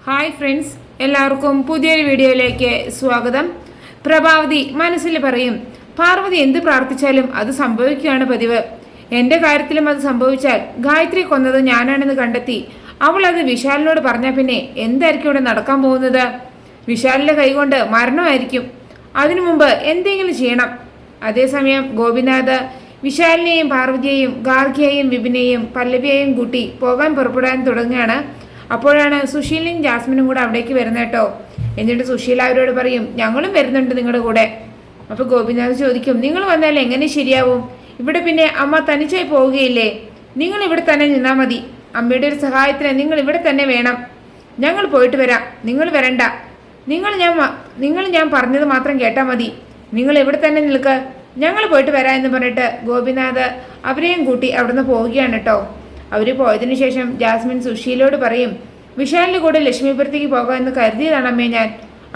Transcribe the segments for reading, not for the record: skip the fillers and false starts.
Hi friends, എല്ലാവർക്കും പുതിയൊരു വീഡിയോയിലേക്ക് സ്വാഗതം. പ്രഭാവതി മനസ്സിൽ പറയും, പാർവതി എന്ത് പ്രാർത്ഥിച്ചാലും അത് സംഭവിക്കുകയാണ് പതിവ്. എൻ്റെ കാര്യത്തിലും അത് സംഭവിച്ചാൽ ഗായത്രി കൊന്നത് ഞാനാണെന്ന് കണ്ടെത്തി അവൾ അത് വിശാലിനോട് പറഞ്ഞാൽ പിന്നെ എന്തായിരിക്കും ഇവിടെ നടക്കാൻ പോകുന്നത്? വിശാലിൻ്റെ കൈകൊണ്ട് മരണമായിരിക്കും. അതിനു മുമ്പ് എന്തെങ്കിലും ചെയ്യണം. അതേസമയം ഗോപിനാഥ് വിശാലിനെയും പാർവതിയെയും ഗാർഗിയെയും വിപിനെയും പല്ലവിയെയും കൂട്ടി പോകാൻ പുറപ്പെടാൻ തുടങ്ങുകയാണ്. അപ്പോഴാണ് സുശീലയും ജാസ്മിനും കൂടെ അവിടേക്ക് വരുന്നത് കേട്ടോ. എന്നിട്ട് സുശീല അവരോട് പറയും, ഞങ്ങളും വരുന്നുണ്ട് നിങ്ങളുടെ കൂടെ. അപ്പോൾ ഗോപിനാഥ് ചോദിക്കും, നിങ്ങൾ വന്നാൽ എങ്ങനെ ശരിയാവും? ഇവിടെ പിന്നെ അമ്മ തനിച്ചായി പോവുകയില്ലേ? നിങ്ങൾ ഇവിടെ തന്നെ നിന്നാൽ മതി. അമ്മയുടെ ഒരു സഹായത്തിന് നിങ്ങൾ ഇവിടെ തന്നെ വേണം. ഞങ്ങൾ പോയിട്ട് വരാം, നിങ്ങൾ വരണ്ട. നിങ്ങൾ ഞാൻ പറഞ്ഞത് മാത്രം കേട്ടാൽ മതി. നിങ്ങൾ ഇവിടെ തന്നെ നിൽക്ക്, ഞങ്ങൾ പോയിട്ട് വരാം എന്ന് പറഞ്ഞിട്ട് ഗോപിനാഥ് അവരെയും കൂട്ടി അവിടുന്ന് പോവുകയാണ് കേട്ടോ. അവർ പോയതിനു ശേഷം ജാസ്മിൻ സുശീലയോട് പറയും, വിശാലിൻ്റെ കൂടെ ലക്ഷ്മിപുരത്തേക്ക് പോകാമെന്ന് കരുതിയതാണ് അമ്മേ ഞാൻ.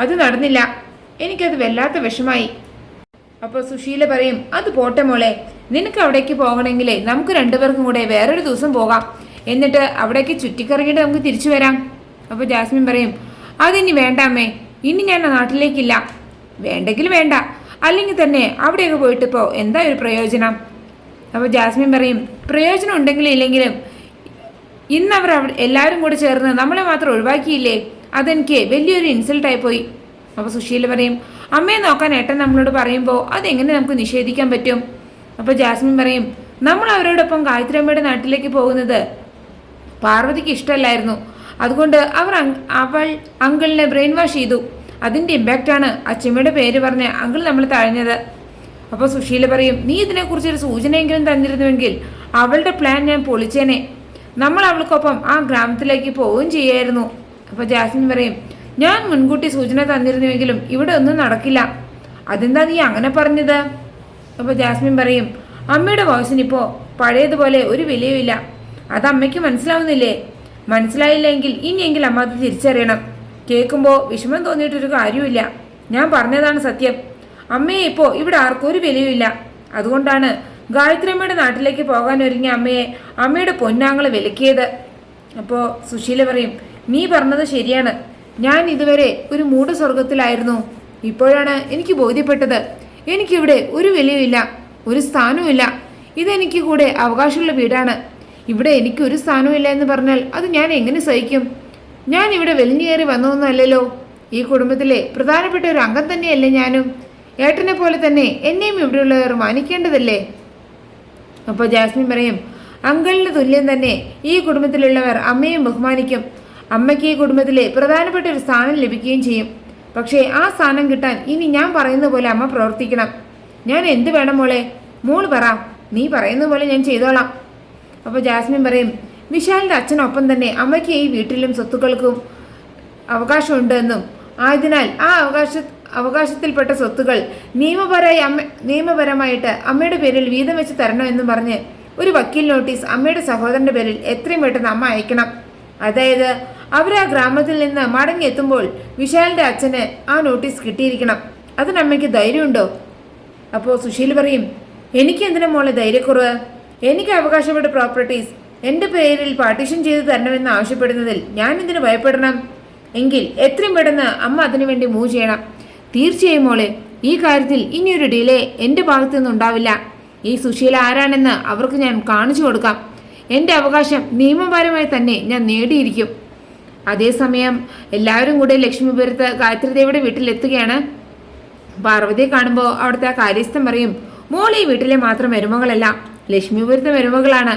അത് നടന്നില്ല. എനിക്കത് വല്ലാത്ത വിഷമായി. അപ്പോൾ സുശീല പറയും, അത് പോട്ടെ മോളെ, നിനക്ക് അവിടേക്ക് പോകണമെങ്കിലേ നമുക്ക് രണ്ടുപേർക്കും കൂടെ വേറൊരു ദിവസം പോകാം. എന്നിട്ട് അവിടേക്ക് ചുറ്റിക്കറങ്ങിയിട്ട് നമുക്ക് തിരിച്ചു വരാം. അപ്പോൾ ജാസ്മിൻ പറയും, അതിനി വേണ്ട അമ്മേ, ഇനി ഞാൻ നാട്ടിലേക്കില്ല. വേണ്ടെങ്കിൽ വേണ്ട, അല്ലെങ്കിൽ തന്നെ അവിടെയൊക്കെ പോയിട്ടിപ്പോൾ എന്താ ഒരു പ്രയോജനം? അപ്പോൾ ജാസ്മിൻ പറയും, പ്രയോജനം ഉണ്ടെങ്കിലും ഇല്ലെങ്കിലും ഇന്നവർ എല്ലാവരും കൂടെ ചേർന്ന് നമ്മളെ മാത്രം ഒഴിവാക്കിയില്ലേ, അതെനിക്ക് വലിയൊരു ഇൻസൾട്ടായി പോയി. അപ്പോൾ സുശീല പറയും, അമ്മയെ നോക്കാൻ ഏട്ടൻ നമ്മളോട് പറയുമ്പോൾ അതെങ്ങനെ നമുക്ക് നിഷേധിക്കാൻ പറ്റും? അപ്പോൾ ജാസ്മിൻ പറയും, നമ്മൾ അവരോടൊപ്പം ഗായത്രി അമ്മയുടെ നാട്ടിലേക്ക് പോകുന്നത് പാർവതിക്ക് ഇഷ്ടമല്ലായിരുന്നു. അതുകൊണ്ട് അവൾ അങ്കിളിനെ ബ്രെയിൻ വാഷ് ചെയ്തു. അതിൻ്റെ ഇമ്പാക്റ്റാണ് അച്ഛമ്മയുടെ പേര് പറഞ്ഞ് അങ്കിൾ നമ്മൾ തഴഞ്ഞത്. അപ്പോൾ സുശീല പറയും, നീ ഇതിനെക്കുറിച്ചൊരു സൂചനയെങ്കിലും തന്നിരുന്നുവെങ്കിൽ അവളുടെ പ്ലാൻ ഞാൻ പൊളിച്ചേനെ. നമ്മൾ അവൾക്കൊപ്പം ആ ഗ്രാമത്തിലേക്ക് പോവുകയും ചെയ്യായിരുന്നു. അപ്പോൾ ജാസ്മിൻ പറയും, ഞാൻ മുൻകൂട്ടി സൂചന തന്നിരുന്നുവെങ്കിലും ഇവിടെ ഒന്നും നടക്കില്ല. അതെന്താ നീ അങ്ങനെ പറഞ്ഞത്? അപ്പോൾ ജാസ്മിൻ പറയും, അമ്മയുടെ വോയിസിനിപ്പോൾ പഴയതുപോലെ ഒരു വിലയുമില്ല. അത് അമ്മയ്ക്ക് മനസ്സിലാവുന്നില്ലേ? മനസ്സിലായില്ലെങ്കിൽ ഇനിയെങ്കിലും അമ്മ അത് തിരിച്ചറിയണം. കേൾക്കുമ്പോൾ വിഷമം തോന്നിയിട്ടൊരു കാര്യമില്ല. ഞാൻ പറഞ്ഞതാണ് സത്യം. അമ്മയെ ഇപ്പോൾ ഇവിടെ ആർക്കും ഒരു വിലയുമില്ല. അതുകൊണ്ടാണ് ഗായത്രി അമ്മയുടെ നാട്ടിലേക്ക് പോകാൻ ഒരുങ്ങിയ അമ്മയെ അമ്മയുടെ പൊന്നാങ്ങളെ വിലക്കിയത്. അപ്പോൾ സുശീല പറയും, നീ പറഞ്ഞത് ശരിയാണ്. ഞാൻ ഇതുവരെ ഒരു മൂഢസ്വർഗത്തിലായിരുന്നു. ഇപ്പോഴാണ് എനിക്ക് ബോധ്യപ്പെട്ടത് എനിക്കിവിടെ ഒരു വിലയുമില്ല, ഒരു സ്ഥാനവുമില്ല. ഇതെനിക്ക് കൂടെ അവകാശമുള്ള വീടാണ്. ഇവിടെ എനിക്കൊരു സ്ഥാനവുമില്ല എന്ന് പറഞ്ഞാൽ അത് ഞാൻ എങ്ങനെ സഹിക്കും? ഞാൻ ഇവിടെ വലിഞ്ഞേറി വന്നതൊന്നുമല്ലല്ലോ. ഈ കുടുംബത്തിലെ പ്രധാനപ്പെട്ട ഒരു അംഗം തന്നെയല്ലേ ഞാനും. ഏട്ടനെ പോലെ തന്നെ എന്നെയും ഇവിടെയുള്ളവർ മാനിക്കേണ്ടതല്ലേ? അപ്പോൾ ജാസ്മിൻ പറയും, അങ്കിളിന് തുല്യം തന്നെ ഈ കുടുംബത്തിലുള്ളവർ അമ്മയും ബഹുമാനിക്കും. അമ്മയ്ക്ക് ഈ കുടുംബത്തിലെ പ്രധാനപ്പെട്ട ഒരു സ്ഥാനം ലഭിക്കുകയും ചെയ്യും. പക്ഷേ ആ സ്ഥാനം കിട്ടാൻ ഇനി ഞാൻ പറയുന്ന പോലെ അമ്മ പ്രവർത്തിക്കണം. ഞാൻ എന്ത് വേണം മോളെ? മോള് പറ, നീ പറയുന്ന പോലെ ഞാൻ ചെയ്തോളാം. അപ്പോൾ ജാസ്മിൻ പറയും, വിശാലിൻ്റെ അച്ഛനൊപ്പം തന്നെ അമ്മയ്ക്ക് ഈ വീട്ടിലും സ്വത്തുക്കൾക്കും അവകാശമുണ്ട് എന്നും ആയതിനാൽ ആ അവകാശത്തിൽപ്പെട്ട സ്വത്തുകൾ നിയമപരമായിട്ട് അമ്മയുടെ പേരിൽ വീതം വെച്ച് തരണമെന്നും പറഞ്ഞ് ഒരു വക്കീൽ നോട്ടീസ് അമ്മയുടെ സഹോദരൻ്റെ പേരിൽ എത്രയും പെട്ടെന്ന് അമ്മ അയക്കണം. അതായത് അവർ ആ ഗ്രാമത്തിൽ നിന്ന് മടങ്ങി എത്തുമ്പോൾ വിശാലിൻ്റെ അച്ഛന് ആ നോട്ടീസ് കിട്ടിയിരിക്കണം. അതിന് അമ്മയ്ക്ക് ധൈര്യമുണ്ടോ? അപ്പോൾ സുശീൽ പറയും, എനിക്ക് എന്തിനാ മോളെ ധൈര്യക്കുറവ്? എനിക്ക് അവകാശപ്പെട്ട പ്രോപ്പർട്ടീസ് എൻ്റെ പേരിൽ പാർട്ടീഷൻ ചെയ്ത് തരണമെന്ന് ആവശ്യപ്പെടുന്നതിൽ ഞാൻ എന്തിനു ഭയപ്പെടണം? എങ്കിൽ എത്രയും പെട്ടെന്ന് അമ്മ അതിനുവേണ്ടി മൂവ് ചെയ്യണം. തീർച്ചയായും മോളെ, ഈ കാര്യത്തിൽ ഇനിയൊരു ഡിലേ എൻ്റെ ഭാഗത്തു നിന്നുണ്ടാവില്ല. ഈ സുശീല ആരാണെന്ന് അവർക്ക് ഞാൻ കാണിച്ചു കൊടുക്കാം. എൻ്റെ അവകാശം നിയമപരമായി തന്നെ ഞാൻ നേടിയിരിക്കും. അതേസമയം എല്ലാവരും കൂടെ ലക്ഷ്മിപുരത്ത് ഗായത്രിദേവിയുടെ വീട്ടിലെത്തുകയാണ്. പാർവതിയെ കാണുമ്പോൾ അവിടുത്തെ ആ കാര്യസ്ഥൻ പറയും, മോൾ ഈ വീട്ടിലെ മാത്രം മരുമകളല്ല, ലക്ഷ്മിപുരത്തെ മരുമകളാണ്.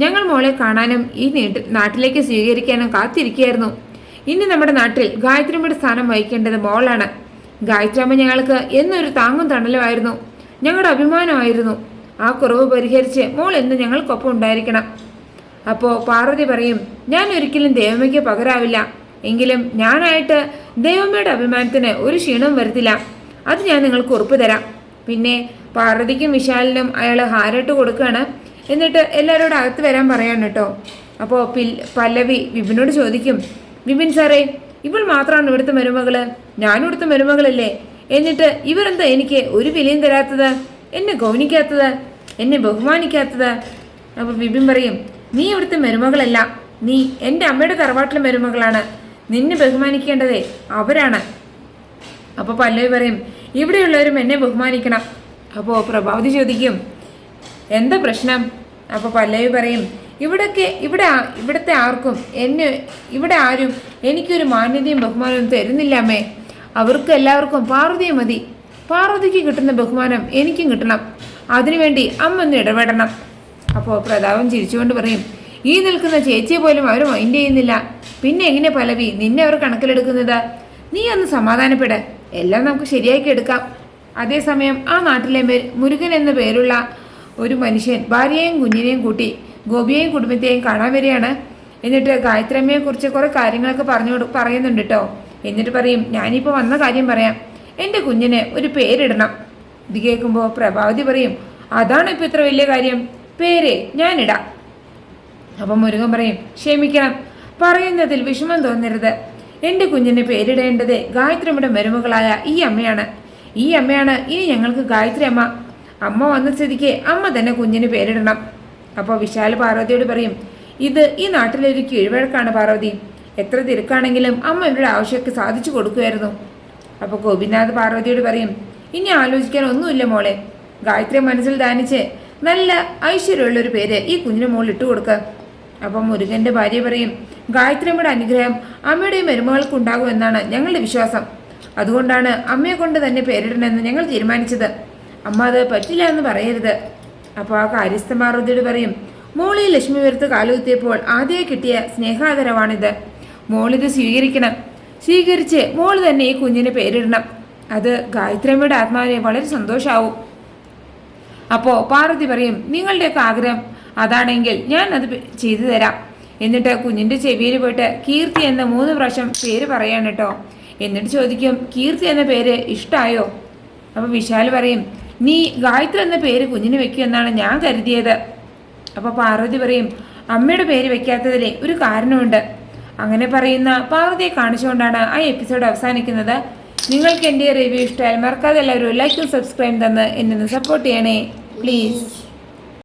ഞങ്ങൾ മോളെ കാണാനും ഈ നാട്ടിലേക്ക് സ്വീകരിക്കാനും കാത്തിരിക്കുകയായിരുന്നു. ഇനി നമ്മുടെ നാട്ടിൽ ഗായത്രിയമ്മയുടെ സ്ഥാനം വഹിക്കേണ്ടത് മോളാണ്. ഗായത്രിയമ്മ ഞങ്ങൾക്ക് എന്നൊരു താങ്ങും തണലുമായിരുന്നു, ഞങ്ങളുടെ അഭിമാനമായിരുന്നു. ആ കുറവ് പരിഹരിച്ച് മോൾ എന്ന് ഞങ്ങൾക്കൊപ്പം ഉണ്ടായിരിക്കണം. അപ്പോൾ പാർവതി പറയും, ഞാൻ ഒരിക്കലും ദേവമ്മയ്ക്ക് പകരാവില്ല. എങ്കിലും ഞാനായിട്ട് ദേവമ്മയുടെ അഭിമാനത്തിന് ഒരു ക്ഷീണവും വരുത്തില്ല. അത് ഞാൻ നിങ്ങൾക്ക് ഉറപ്പ് തരാം. പിന്നെ പാർവതിക്കും വിശാലിനും അയാൾ ഹാരട്ട് കൊടുക്കുകയാണ്. എന്നിട്ട് എല്ലാവരോടും അകത്ത് വരാൻ പറയാണ് കേട്ടോ. അപ്പോൾ പല്ലവി വിപിനോട് ചോദിക്കും, വിപിൻ സാറേ, ഇവൾ മാത്രമാണ് ഇവിടുത്തെ മരുമകള്? ഞാനും ഇവിടുത്തെ മരുമകളല്ലേ? എന്നിട്ട് ഇവരെന്താ എനിക്ക് ഒരു വിലയും തരാത്തത്, എന്നെ ഗൗനിക്കാത്തത്, എന്നെ ബഹുമാനിക്കാത്തത്? അപ്പോൾ വിപിൻ പറയും, നീ ഇവിടുത്തെ മരുമകളല്ല, നീ എൻ്റെ അമ്മയുടെ തറവാട്ടിലെ മരുമകളാണ്. നിന്നെ ബഹുമാനിക്കേണ്ടതേ അവരാണ്. അപ്പോൾ പല്ലവി പറയും ഇവിടെയുള്ളവരും എന്നെ ബഹുമാനിക്കണം. അപ്പോൾ പ്രഭാവതി ചോദിക്കും എന്താ പ്രശ്നം? അപ്പോൾ പല്ലവി പറയും ഇവിടുത്തെ ആർക്കും ഇവിടെ ആരും എനിക്കൊരു മാന്യതയും ബഹുമാനവും തരുന്നില്ല അമ്മേ. അവർക്ക് എല്ലാവർക്കും പാർവതിയെ മതി. പാർവതിക്ക് കിട്ടുന്ന ബഹുമാനം എനിക്കും കിട്ടണം. അതിനുവേണ്ടി അമ്മ ഒന്ന് ഇടപെടണം. അപ്പോൾ പ്രതാപൻ ചിരിച്ചുകൊണ്ട് പറയും ഈ നിൽക്കുന്ന ചേച്ചിയെ പോലും അവർ മൈൻഡ് ചെയ്യുന്നില്ല. പിന്നെ എങ്ങനെ പല്ലവി നിന്നെ അവർ കണക്കിലെടുക്കുന്നത്? നീ ഒന്ന് സമാധാനപ്പെട്, എല്ലാം നമുക്ക് ശരിയാക്കി എടുക്കാം. അതേസമയം ആ നാട്ടിലെ മുരുകൻ എന്ന പേരുള്ള ഒരു മനുഷ്യൻ ഭാര്യയെയും കുഞ്ഞിനെയും കൂട്ടി ഗോപിയെയും കുടുംബത്തെയും കാണാൻ വരികയാണ്. എന്നിട്ട് ഗായത്രിയമ്മയെ കുറിച്ച് കുറെ കാര്യങ്ങളൊക്കെ പറയുന്നുണ്ട് കേട്ടോ. എന്നിട്ട് പറയും ഞാനിപ്പോൾ വന്ന കാര്യം പറയാം, എൻ്റെ കുഞ്ഞിന് ഒരു പേരിടണം. ഇത് കേൾക്കുമ്പോൾ പ്രഭാവതി പറയും അതാണ് ഇപ്പോൾ ഇത്ര വലിയ കാര്യം, പേര് ഞാനിടാം. അപ്പം മുരുകൻ പറയും ക്ഷമിക്കണം, പറയുന്നതിൽ വിഷമം തോന്നരുത്. എൻ്റെ കുഞ്ഞിന് പേരിടേണ്ടത് ഗായത്രിയമ്മയുടെ മരുമകളായ ഈ അമ്മയാണ് ഇനി ഞങ്ങൾക്ക് ഗായത്രി അമ്മ വന്ന സ്ഥിതിക്ക് അമ്മ തന്നെ കുഞ്ഞിന് പേരിടണം. അപ്പോൾ വിശാൽ പാർവതിയോട് പറയും ഇത് ഈ നാട്ടിലൊരു കീഴ്വഴക്കാണ് പാർവതി. എത്ര തിരക്കാണെങ്കിലും അമ്മ ഇവരുടെ ആവശ്യമൊക്കെ സാധിച്ചു കൊടുക്കുമായിരുന്നു. അപ്പോൾ ഗോപിനാഥ് പാർവതിയോട് പറയും ഇനി ആലോചിക്കാൻ ഒന്നുമില്ല മോളെ, ഗായത്രി മനസ്സിൽ ധ്യാനിച്ച് നല്ല ഐശ്വര്യമുള്ളൊരു പേര് ഈ കുഞ്ഞിന് മോൾ ഇട്ടു കൊടുക്കുക. അപ്പം മുരുകൻ്റെ ഭാര്യ പറയും ഗായത്രിയമ്മയുടെ അനുഗ്രഹം അമ്മയുടെയും മരുമകൾക്ക് ഉണ്ടാകുമെന്നാണ് ഞങ്ങളുടെ വിശ്വാസം. അതുകൊണ്ടാണ് അമ്മയെ കൊണ്ട് തന്നെ പേരിടണമെന്ന് ഞങ്ങൾ തീരുമാനിച്ചത്. അമ്മ അത് പറ്റില്ല എന്ന് പറയരുത്. അപ്പോൾ ആ കാര്യസ്ഥ പാർവതിയോട് പറയും മോളി ലക്ഷ്മി വരുത്ത് കാലുകുത്തിയപ്പോൾ ആദ്യമായി കിട്ടിയ സ്നേഹാദരവാണിത്. മോളിത് സ്വീകരിച്ച് മോൾ തന്നെ ഈ കുഞ്ഞിന് പേരിടണം. അത് ഗായത്രിയമ്മയുടെ ആത്മാവിനെ വളരെ സന്തോഷമാവും. അപ്പോൾ പാർവതി പറയും നിങ്ങളുടെയൊക്കെ ആഗ്രഹം അതാണെങ്കിൽ ഞാൻ അത് ചെയ്തു തരാം. എന്നിട്ട് കുഞ്ഞിൻ്റെ ചെവിയിൽ പോയിട്ട് കീർത്തി എന്ന 3 പ്രാവശ്യം പേര് പറയാണ് കേട്ടോ. എന്നിട്ട് ചോദിക്കും കീർത്തി എന്ന പേര് ഇഷ്ടമായോ? അപ്പോൾ വിശാൽ പറയും നീ ഗായത്രി എന്ന പേര് കുഞ്ഞിന് വെക്കുമെന്നാണ് ഞാൻ കരുതിയത്. അപ്പോൾ പാർവതി പറയും അമ്മയുടെ പേര് വെക്കാത്തതിൽ ഒരു കാരണമുണ്ട്. അങ്ങനെ പറയുന്ന പാർവതിയെ കാണിച്ചുകൊണ്ടാണ് ആ എപ്പിസോഡ് അവസാനിക്കുന്നത്. നിങ്ങൾക്ക് എൻ്റെ റിവ്യൂ ഇഷ്ടമായാൽ മറക്കാതെ എല്ലാവരും ലൈക്കും സബ്സ്ക്രൈബ് തന്ന് എന്നെ സപ്പോർട്ട് ചെയ്യണേ പ്ലീസ്.